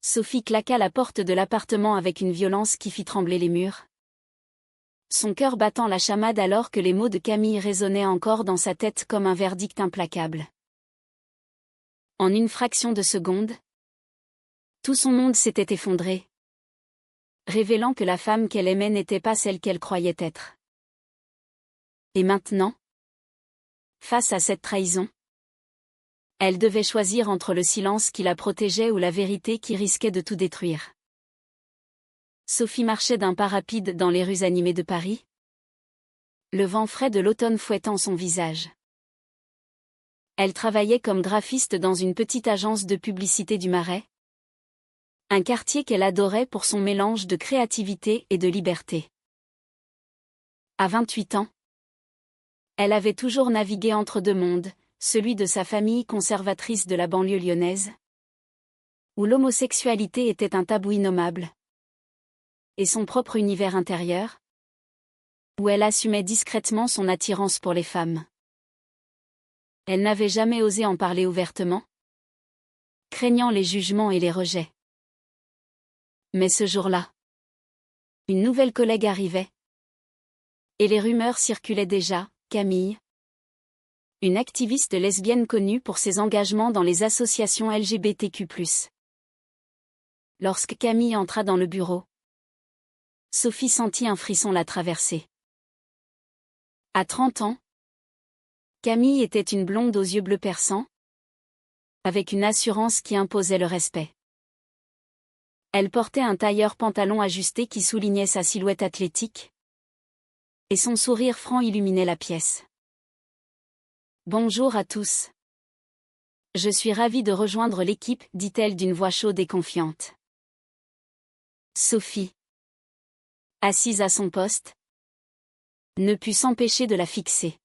Sophie claqua la porte de l'appartement avec une violence qui fit trembler les murs. Son cœur battant la chamade alors que les mots de Camille résonnaient encore dans sa tête comme un verdict implacable. En une fraction de seconde, tout son monde s'était effondré, révélant que la femme qu'elle aimait n'était pas celle qu'elle croyait être. Et maintenant, face à cette trahison, elle devait choisir entre le silence qui la protégeait ou la vérité qui risquait de tout détruire. Sophie marchait d'un pas rapide dans les rues animées de Paris, le vent frais de l'automne fouettant son visage. Elle travaillait comme graphiste dans une petite agence de publicité du Marais, un quartier qu'elle adorait pour son mélange de créativité et de liberté. À 28 ans, elle avait toujours navigué entre deux mondes, celui de sa famille conservatrice de la banlieue lyonnaise, où l'homosexualité était un tabou innommable, et son propre univers intérieur, où elle assumait discrètement son attirance pour les femmes. Elle n'avait jamais osé en parler ouvertement, craignant les jugements et les rejets. Mais ce jour-là, une nouvelle collègue arrivait, et les rumeurs circulaient déjà. Camille, une activiste lesbienne connue pour ses engagements dans les associations LGBTQ+. Lorsque Camille entra dans le bureau, Sophie sentit un frisson la traverser. À 30 ans, Camille était une blonde aux yeux bleus perçants, avec une assurance qui imposait le respect. Elle portait un tailleur pantalon ajusté qui soulignait sa silhouette athlétique, et son sourire franc illuminait la pièce. Bonjour à tous. Je suis ravie de rejoindre l'équipe, dit-elle d'une voix chaude et confiante. Sophie, assise à son poste, ne put s'empêcher de la fixer.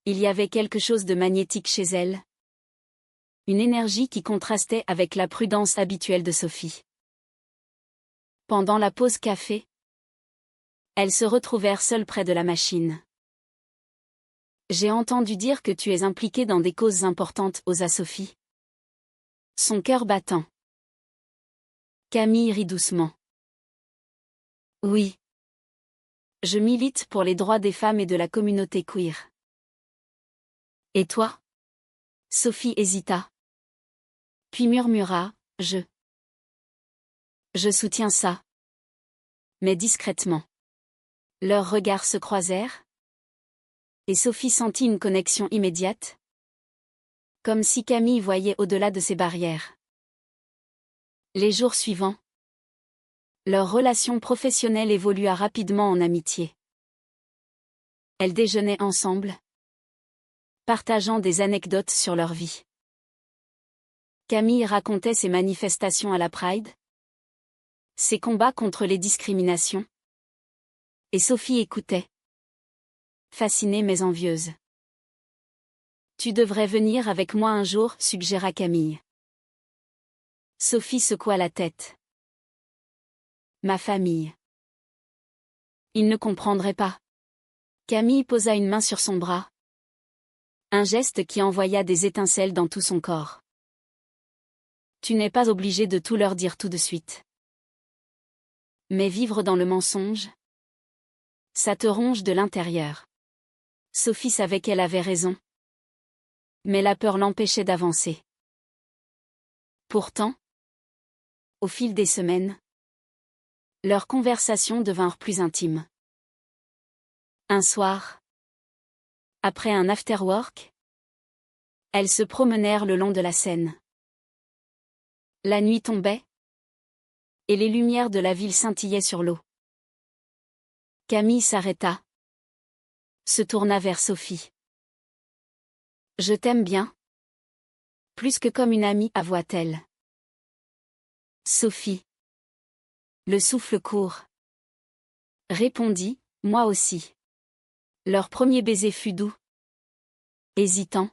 Il y avait quelque chose de magnétique chez elle, une énergie qui contrastait avec la prudence habituelle de Sophie. Pendant la pause café, elles se retrouvèrent seules près de la machine. J'ai entendu dire que tu es impliquée dans des causes importantes, osa Sophie. Son cœur battant. Camille rit doucement. Oui. Je milite pour les droits des femmes et de la communauté queer. Et toi? Sophie hésita. Puis murmura, Je soutiens ça. Mais discrètement. Leurs regards se croisèrent, et Sophie sentit une connexion immédiate, comme si Camille voyait au-delà de ses barrières. Les jours suivants, leur relation professionnelle évolua rapidement en amitié. Elles déjeunaient ensemble, partageant des anecdotes sur leur vie. Camille racontait ses manifestations à la Pride, ses combats contre les discriminations, et Sophie écoutait, fascinée mais envieuse. Tu devrais venir avec moi un jour, suggéra Camille. Sophie secoua la tête. Ma famille. Ils ne comprendraient pas. Camille posa une main sur son bras. Un geste qui envoya des étincelles dans tout son corps. Tu n'es pas obligé de tout leur dire tout de suite. Mais vivre dans le mensonge, ça te ronge de l'intérieur. Sophie savait qu'elle avait raison. Mais la peur l'empêchait d'avancer. Pourtant, au fil des semaines, leurs conversations devinrent plus intimes. Un soir, après un after-work, elles se promenèrent le long de la Seine. La nuit tombait, et les lumières de la ville scintillaient sur l'eau. Camille s'arrêta, se tourna vers Sophie. Je t'aime bien. Plus que comme une amie, avoua-t-elle. Sophie. Le souffle court. Répondit, moi aussi. Leur premier baiser fut doux. Hésitant.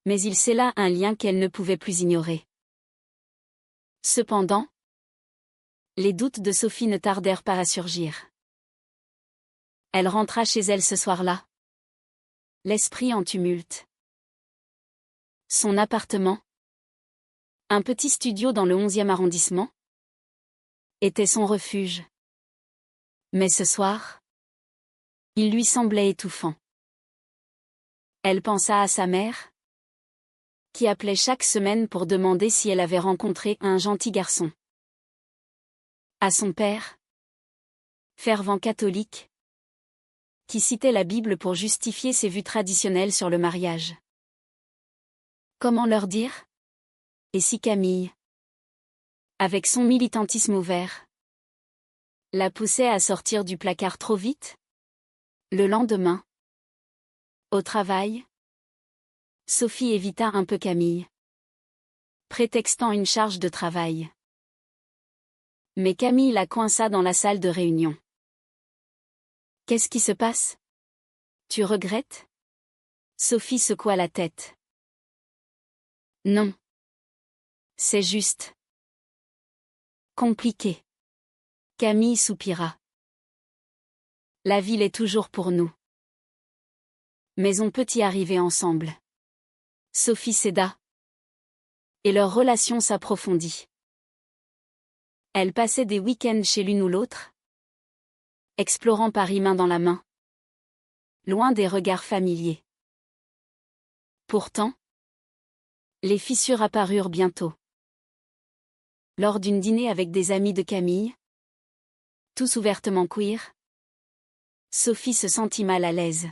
Mais il scella un lien qu'elle ne pouvait plus ignorer. Cependant, les doutes de Sophie ne tardèrent pas à surgir. Elle rentra chez elle ce soir-là, l'esprit en tumulte. Son appartement, Un petit studio dans le 11e arrondissement était son refuge. Mais ce soir, il lui semblait étouffant. Elle pensa à sa mère, qui appelait chaque semaine pour demander si elle avait rencontré un gentil garçon. À son père, fervent catholique, qui citait la Bible pour justifier ses vues traditionnelles sur le mariage. Comment leur dire? Et si Camille, avec son militantisme ouvert, la poussait à sortir du placard trop vite? Le lendemain, au travail, Sophie évita un peu Camille, prétextant une charge de travail. Mais Camille la coinça dans la salle de réunion. Qu'est-ce qui se passe? Tu regrettes? Sophie secoua la tête. Non. C'est juste compliqué. Camille soupira. La ville est toujours pour nous. Mais on peut y arriver ensemble. Sophie céda. Et leur relation s'approfondit. Elles passaient des week-ends chez l'une ou l'autre, explorant Paris main dans la main, loin des regards familiers. Pourtant, les fissures apparurent bientôt. Lors d'une dîner avec des amis de Camille, tous ouvertement queer, Sophie se sentit mal à l'aise.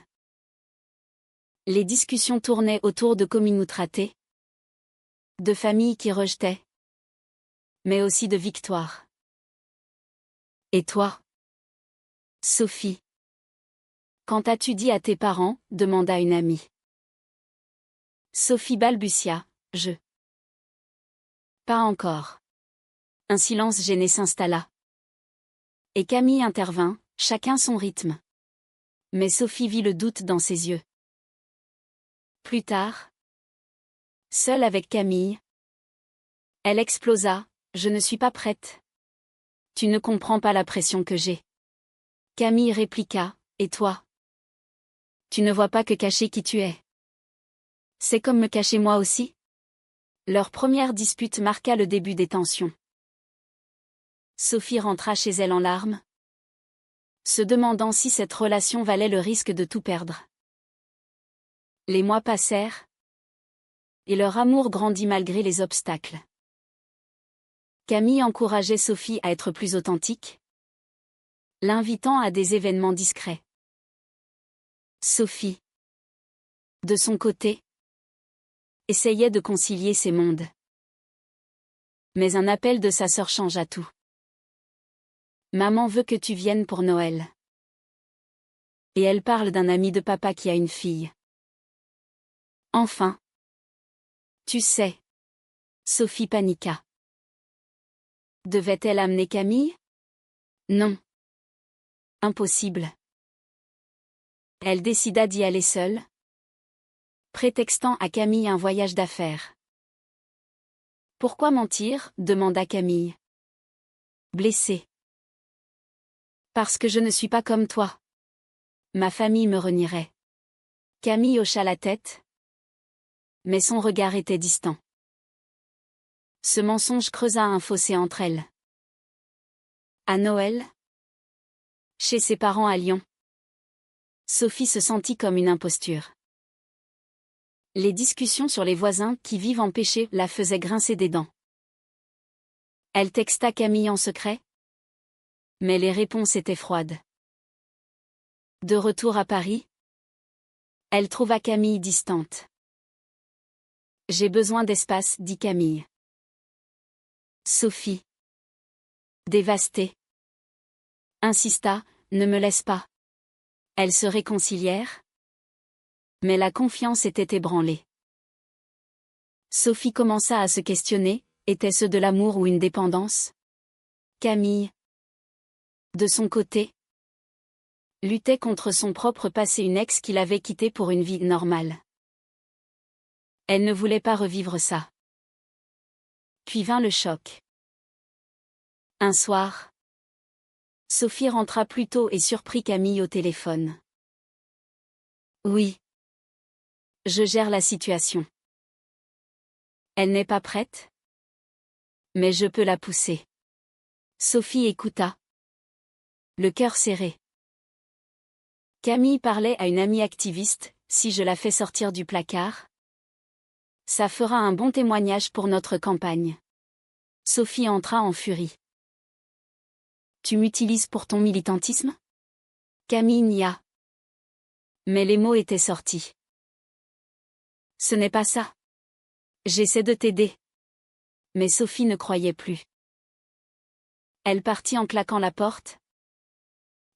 Les discussions tournaient autour de communautés ratées, de familles qui rejetaient, mais aussi de victoires. Et toi, Sophie? Quand as-tu dit à tes parents? Demanda une amie. Sophie balbutia, je. Pas encore. Un silence gêné s'installa. Et Camille intervint, chacun son rythme. Mais Sophie vit le doute dans ses yeux. Plus tard, seule avec Camille, elle explosa, je ne suis pas prête. Tu ne comprends pas la pression que j'ai. Camille répliqua, et toi? Tu ne vois pas que cacher qui tu es. C'est comme me cacher moi aussi? Leur première dispute marqua le début des tensions. Sophie rentra chez elle en larmes, se demandant si cette relation valait le risque de tout perdre. Les mois passèrent, et leur amour grandit malgré les obstacles. Camille encourageait Sophie à être plus authentique, l'invitant à des événements discrets. Sophie, de son côté, essayait de concilier ces mondes. Mais un appel de sa sœur changea tout. Maman veut que tu viennes pour Noël. Et elle parle d'un ami de papa qui a une fille. Enfin. Tu sais. Sophie paniqua. Devait-elle amener Camille? Non. Impossible. Elle décida d'y aller seule, prétextant à Camille un voyage d'affaires. Pourquoi mentir? Demanda Camille. Blessée. Parce que je ne suis pas comme toi. Ma famille me renierait. Camille hocha la tête, mais son regard était distant. Ce mensonge creusa un fossé entre elles. À Noël, chez ses parents à Lyon, Sophie se sentit comme une imposture. Les discussions sur les voisins qui vivent empêchés la faisaient grincer des dents. Elle texta Camille en secret, mais les réponses étaient froides. De retour à Paris, elle trouva Camille distante. J'ai besoin d'espace, dit Camille. Sophie, dévastée, insista, ne me laisse pas. Elles se réconcilièrent, mais la confiance était ébranlée. Sophie commença à se questionner, était-ce de l'amour ou une dépendance? Camille, de son côté, luttait contre son propre passé, une ex qu'il avait quittée pour une vie normale. Elle ne voulait pas revivre ça. Puis vint le choc. Un soir, Sophie rentra plus tôt et surprit Camille au téléphone. Oui. Je gère la situation. Elle n'est pas prête? Mais je peux la pousser. Sophie écouta. Le cœur serré. Camille parlait à une amie activiste, si je la fais sortir du placard, ça fera un bon témoignage pour notre campagne. Sophie entra en furie. Tu m'utilises pour ton militantisme? Camille nia. Mais les mots étaient sortis. Ce n'est pas ça. J'essaie de t'aider. Mais Sophie ne croyait plus. Elle partit en claquant la porte,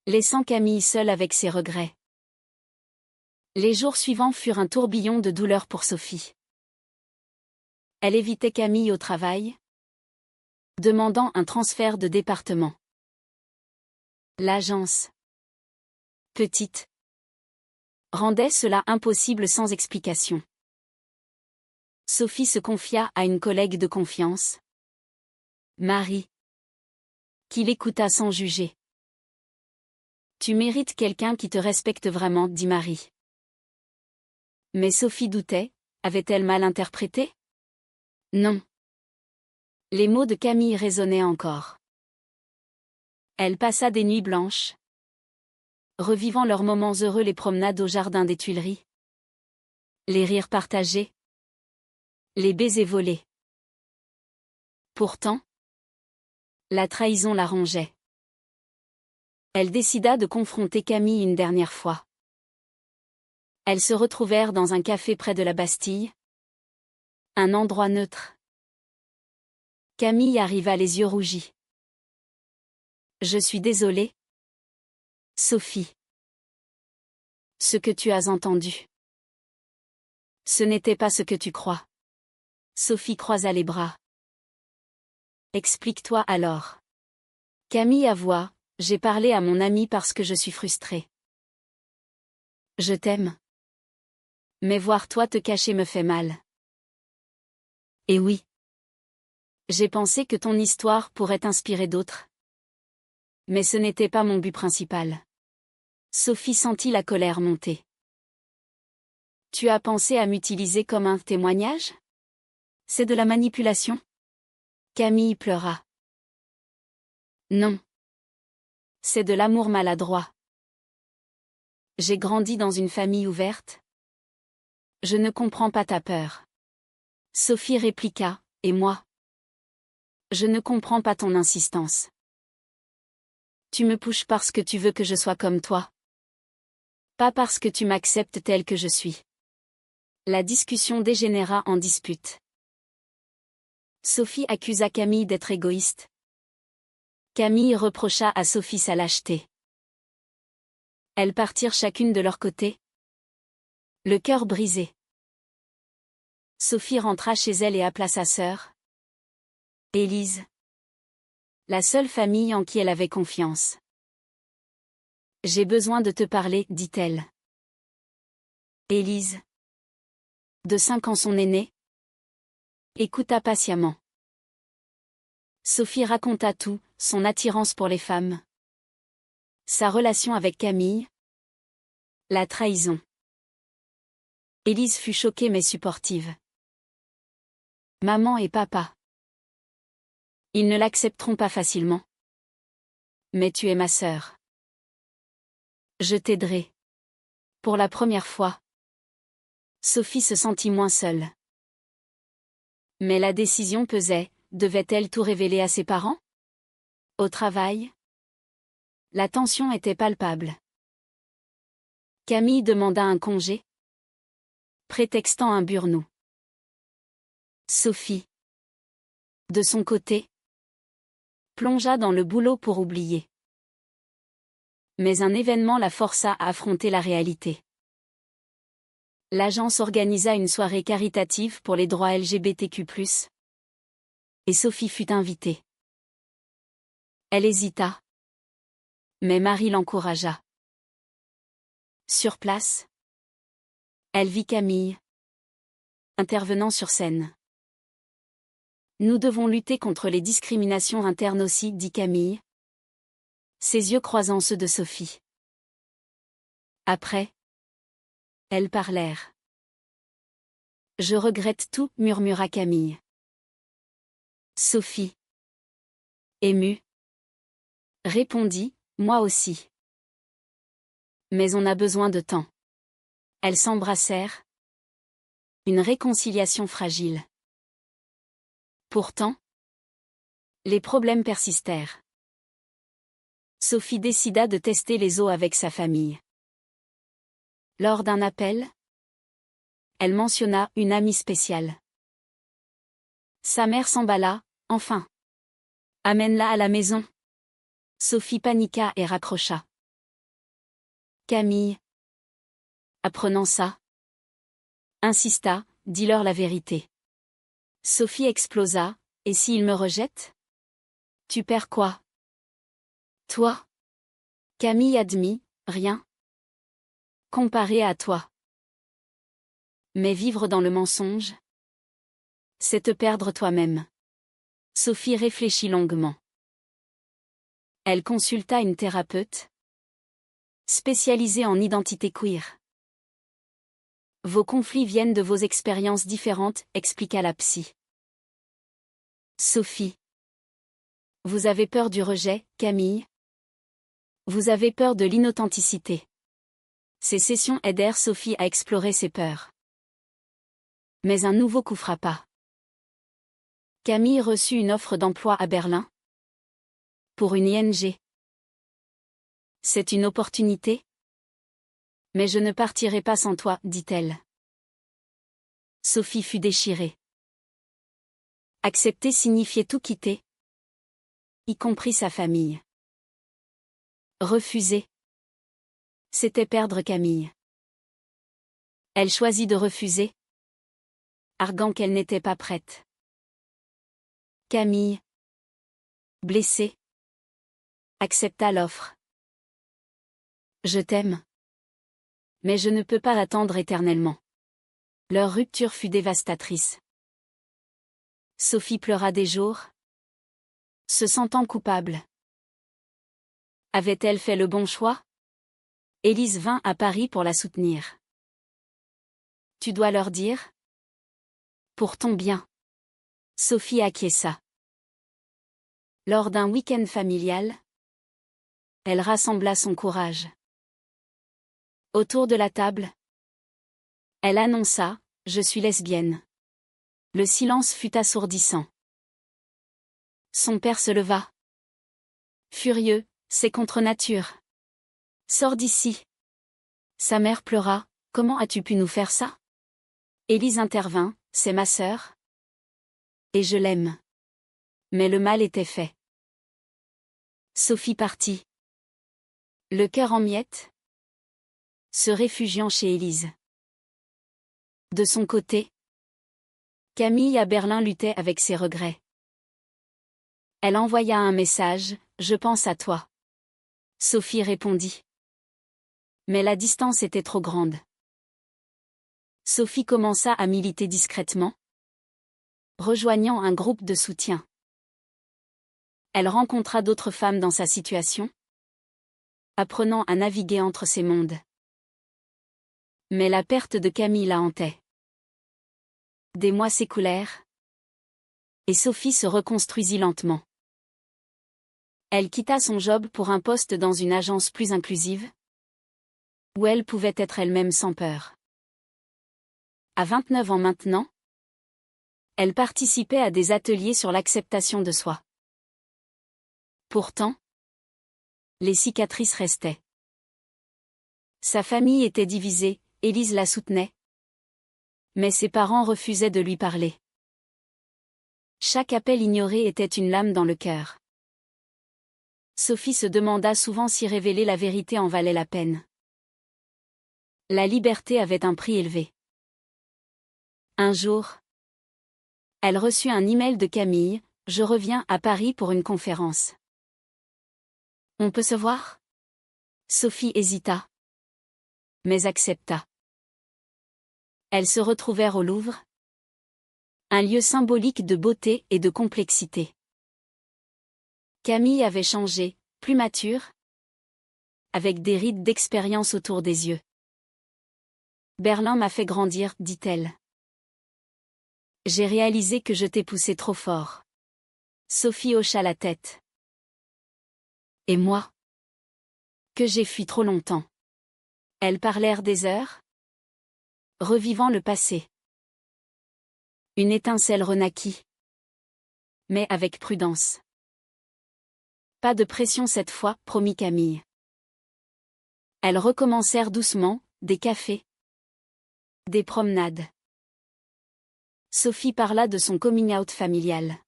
laissant Camille seule avec ses regrets. Les jours suivants furent un tourbillon de douleur pour Sophie. Elle évitait Camille au travail, demandant un transfert de département. L'agence, petite, rendait cela impossible sans explication. Sophie se confia à une collègue de confiance, Marie, qui l'écouta sans juger. Tu mérites quelqu'un qui te respecte vraiment, dit Marie. Mais Sophie doutait, avait-elle mal interprété? Non. Les mots de Camille résonnaient encore. Elle passa des nuits blanches, revivant leurs moments heureux, les promenades au jardin des Tuileries, les rires partagés, les baisers volés. Pourtant, la trahison la rongeait. Elle décida de confronter Camille une dernière fois. Elles se retrouvèrent dans un café près de la Bastille, un endroit neutre. Camille arriva les yeux rougis. Je suis désolée, Sophie. Ce que tu as entendu, ce n'était pas ce que tu crois. Sophie croisa les bras. Explique-toi alors. Camille avoua, j'ai parlé à mon ami parce que je suis frustrée. Je t'aime. Mais voir toi te cacher me fait mal. Et oui. J'ai pensé que ton histoire pourrait inspirer d'autres. Mais ce n'était pas mon but principal. Sophie sentit la colère monter. Tu as pensé à m'utiliser comme un témoignage? C'est de la manipulation? Camille pleura. Non. C'est de l'amour maladroit. J'ai grandi dans une famille ouverte. Je ne comprends pas ta peur. Sophie répliqua, et moi? Je ne comprends pas ton insistance. Tu me pushes parce que tu veux que je sois comme toi. Pas parce que tu m'acceptes tel que je suis. La discussion dégénéra en dispute. Sophie accusa Camille d'être égoïste. Camille reprocha à Sophie sa lâcheté. Elles partirent chacune de leur côté, le cœur brisé. Sophie rentra chez elle et appela sa sœur, Élise, la seule famille en qui elle avait confiance. J'ai besoin de te parler, dit-elle. Élise, de 5 ans son aînée, écouta patiemment. Sophie raconta tout, son attirance pour les femmes, sa relation avec Camille, la trahison. Élise fut choquée mais supportive. Maman et papa. Ils ne l'accepteront pas facilement. Mais tu es ma sœur. Je t'aiderai. Pour la première fois. Sophie se sentit moins seule. Mais la décision pesait, devait-elle tout révéler à ses parents? Au travail? La tension était palpable. Camille demanda un congé, prétextant un burn-out. Sophie, de son côté, plongea dans le boulot pour oublier. Mais un événement la força à affronter la réalité. L'agence organisa une soirée caritative pour les droits LGBTQ+. Et Sophie fut invitée. Elle hésita. Mais Marie l'encouragea. Sur place, elle vit Camille, intervenant sur scène. Nous devons lutter contre les discriminations internes aussi, dit Camille, ses yeux croisant ceux de Sophie. Après, elles parlèrent. Je regrette tout, murmura Camille. Sophie, émue, répondit, moi aussi. Mais on a besoin de temps. Elles s'embrassèrent. Une réconciliation fragile. Pourtant, les problèmes persistèrent. Sophie décida de tester les eaux avec sa famille. Lors d'un appel, elle mentionna une amie spéciale. Sa mère s'emballa, enfin. Amène-la à la maison. Sophie paniqua et raccrocha. Camille, apprenant ça, insista, dis-leur la vérité. Sophie explosa, et s'il me rejette? Tu perds quoi? Toi? Camille admit, rien. Comparé à toi. Mais vivre dans le mensonge, c'est te perdre toi-même. Sophie réfléchit longuement. Elle consulta une thérapeute spécialisée en identité queer. Vos conflits viennent de vos expériences différentes, expliqua la psy. Sophie. Vous avez peur du rejet, Camille? Vous avez peur de l'inauthenticité. Ces sessions aidèrent Sophie à explorer ses peurs. Mais un nouveau coup frappa. Camille reçut une offre d'emploi à Berlin. Pour une ING. C'est une opportunité? Mais je ne partirai pas sans toi, dit-elle. Sophie fut déchirée. Accepter signifiait tout quitter, y compris sa famille. Refuser, c'était perdre Camille. Elle choisit de refuser, arguant qu'elle n'était pas prête. Camille, blessée, accepta l'offre. Je t'aime. Mais je ne peux pas attendre éternellement. Leur rupture fut dévastatrice. Sophie pleura des jours, se sentant coupable. Avait-elle fait le bon choix? Élise vint à Paris pour la soutenir. Tu dois leur dire? Pour ton bien. Sophie acquiesça. Lors d'un week-end familial, elle rassembla son courage. Autour de la table, elle annonça, je suis lesbienne. Le silence fut assourdissant. Son père se leva. Furieux, c'est contre nature. Sors d'ici. Sa mère pleura, comment as-tu pu nous faire ça? Élise intervint, c'est ma sœur. Et je l'aime. Mais le mal était fait. Sophie partit. Le cœur en miettes, se réfugiant chez Élise. De son côté, Camille à Berlin luttait avec ses regrets. Elle envoya un message, je pense à toi. Sophie répondit. Mais la distance était trop grande. Sophie commença à militer discrètement, rejoignant un groupe de soutien. Elle rencontra d'autres femmes dans sa situation, apprenant à naviguer entre ces mondes. Mais la perte de Camille la hantait. Des mois s'écoulèrent, et Sophie se reconstruisit lentement. Elle quitta son job pour un poste dans une agence plus inclusive, où elle pouvait être elle-même sans peur. À 29 ans maintenant, elle participait à des ateliers sur l'acceptation de soi. Pourtant, les cicatrices restaient. Sa famille était divisée, Élise la soutenait. Mais ses parents refusaient de lui parler. Chaque appel ignoré était une lame dans le cœur. Sophie se demanda souvent si révéler la vérité en valait la peine. La liberté avait un prix élevé. Un jour, elle reçut un email de Camille, je reviens à Paris pour une conférence. On peut se voir? Sophie hésita, mais accepta. Elles se retrouvèrent au Louvre, un lieu symbolique de beauté et de complexité. Camille avait changé, plus mature, avec des rides d'expérience autour des yeux. Berlin m'a fait grandir, dit-elle. J'ai réalisé que je t'ai poussé trop fort. Sophie hocha la tête. Et moi? Que j'ai fui trop longtemps. Elles parlèrent des heures, revivant le passé. Une étincelle renaquit. Mais avec prudence. Pas de pression cette fois, promit Camille. Elles recommencèrent doucement, des cafés. Des promenades. Sophie parla de son coming-out familial.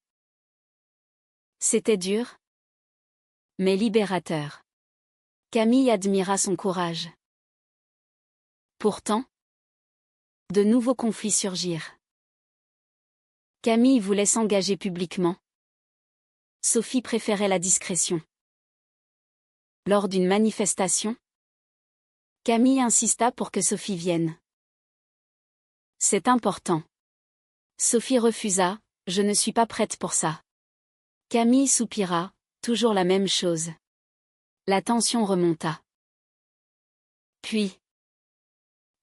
C'était dur, mais libérateur. Camille admira son courage. Pourtant, de nouveaux conflits surgirent. Camille voulait s'engager publiquement. Sophie préférait la discrétion. Lors d'une manifestation, Camille insista pour que Sophie vienne. C'est important. Sophie refusa, je ne suis pas prête pour ça. Camille soupira, toujours la même chose. La tension remonta. Puis,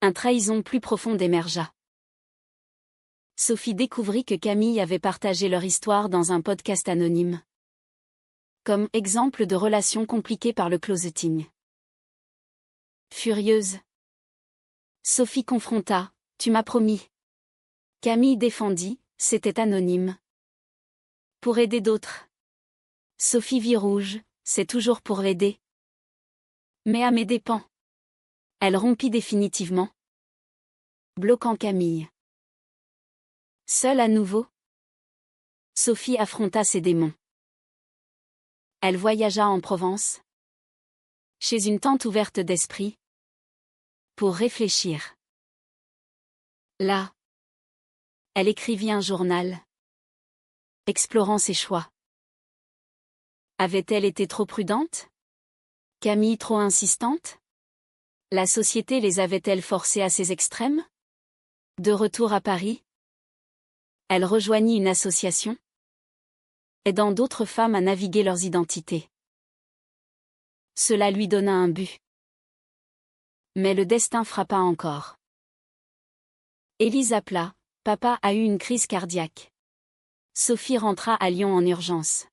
un trahison plus profonde émergea. Sophie découvrit que Camille avait partagé leur histoire dans un podcast anonyme. Comme exemple de relation compliquée par le closeting. Furieuse, Sophie confronta, tu m'as promis. Camille défendit, c'était anonyme. Pour aider d'autres. Sophie vit rouge, c'est toujours pour l'aider. Mais à mes dépens. Elle rompit définitivement. Bloquant Camille. Seule à nouveau, Sophie affronta ses démons. Elle voyagea en Provence, chez une tante ouverte d'esprit, pour réfléchir. Là, elle écrivit un journal, explorant ses choix. Avait-elle été trop prudente? Camille trop insistante? La société les avait-elle forcés à ces extrêmes? De retour à Paris, elle rejoignit une association, aidant d'autres femmes à naviguer leurs identités. Cela lui donna un but. Mais le destin frappa encore. Élise appela, papa a eu une crise cardiaque. Sophie rentra à Lyon en urgence.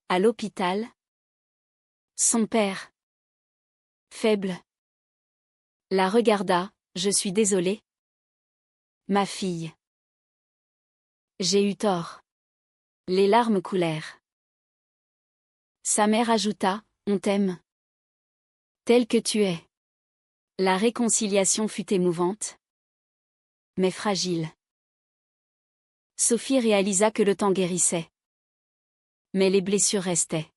À l'hôpital, son père, faible, la regarda, je suis désolée. Ma fille. J'ai eu tort. Les larmes coulèrent. Sa mère ajouta, on t'aime. Tel que tu es. La réconciliation fut émouvante, mais fragile. Sophie réalisa que le temps guérissait. Mais les blessures restaient.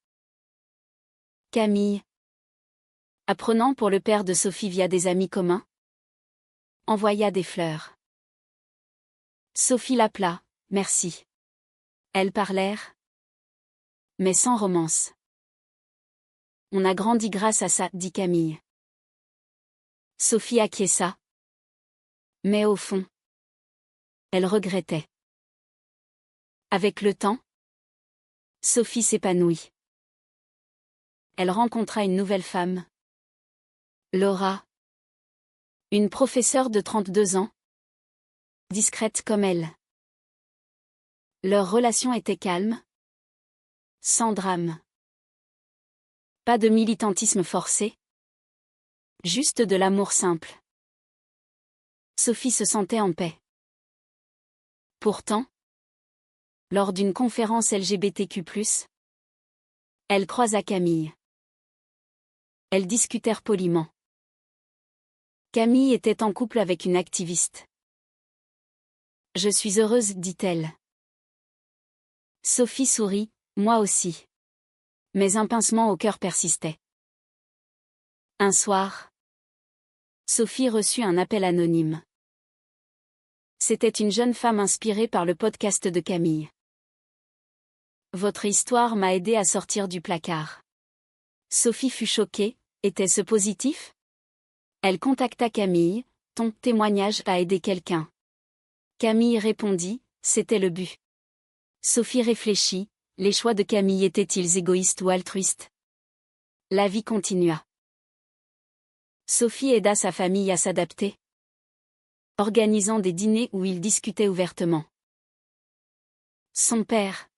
Camille, apprenant pour le père de Sophie via des amis communs, envoya des fleurs. Sophie l'appela, merci. Elles parlèrent, mais sans romance. On a grandi grâce à ça, dit Camille. Sophie acquiesça. Mais au fond, elle regrettait. Avec le temps, Sophie s'épanouit. Elle rencontra une nouvelle femme. Laura. Une professeure de 32 ans. Discrète comme elle. Leur relation était calme. Sans drame. Pas de militantisme forcé. Juste de l'amour simple. Sophie se sentait en paix. Pourtant, lors d'une conférence LGBTQ+, elle croisa Camille. Elles discutèrent poliment. Camille était en couple avec une activiste. Je suis heureuse, dit-elle. Sophie sourit, moi aussi. Mais un pincement au cœur persistait. Un soir, Sophie reçut un appel anonyme. C'était une jeune femme inspirée par le podcast de Camille. Votre histoire m'a aidé à sortir du placard. Sophie fut choquée, était-ce positif? Elle contacta Camille, ton témoignage a aidé quelqu'un. Camille répondit, c'était le but. Sophie réfléchit, les choix de Camille étaient-ils égoïstes ou altruistes? La vie continua. Sophie aida sa famille à s'adapter, organisant des dîners où ils discutaient ouvertement. Son père,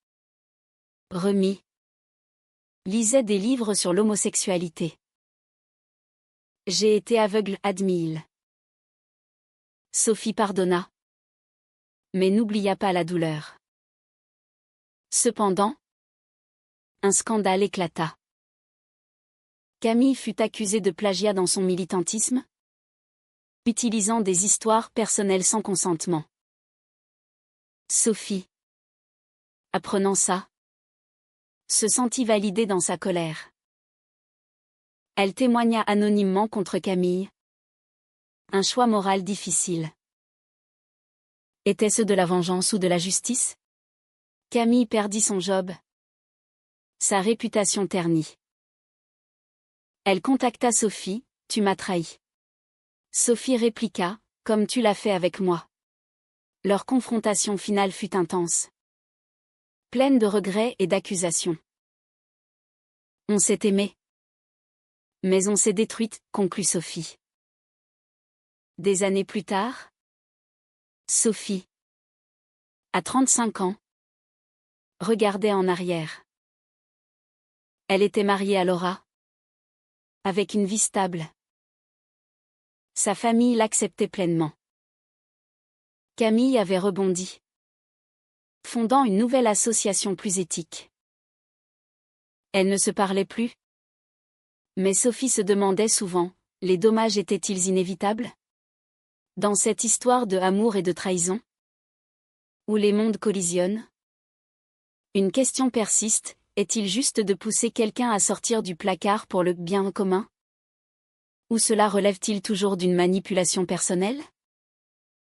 Remis. Lisait des livres sur l'homosexualité. J'ai été aveugle, admit-il. Sophie pardonna. Mais n'oublia pas la douleur. Cependant, un scandale éclata. Camille fut accusée de plagiat dans son militantisme, utilisant des histoires personnelles sans consentement. Sophie, apprenant ça, se sentit validée dans sa colère. Elle témoigna anonymement contre Camille. Un choix moral difficile. Était-ce de la vengeance ou de la justice? Camille perdit son job. Sa réputation ternie. Elle contacta Sophie, « Tu m'as trahi. » Sophie répliqua, « Comme tu l'as fait avec moi. » Leur confrontation finale fut intense. Pleine de regrets et d'accusations. On s'est aimé. Mais on s'est détruite, conclut Sophie. Des années plus tard, Sophie, à 35 ans, regardait en arrière. Elle était mariée à Laura, avec une vie stable. Sa famille l'acceptait pleinement. Camille avait rebondi, fondant une nouvelle association plus éthique. Elles ne se parlaient plus. Mais Sophie se demandait souvent, les dommages étaient-ils inévitables? Dans cette histoire de amour et de trahison, où les mondes collisionnent, une question persiste, est-il juste de pousser quelqu'un à sortir du placard pour le bien commun? Ou cela relève-t-il toujours d'une manipulation personnelle?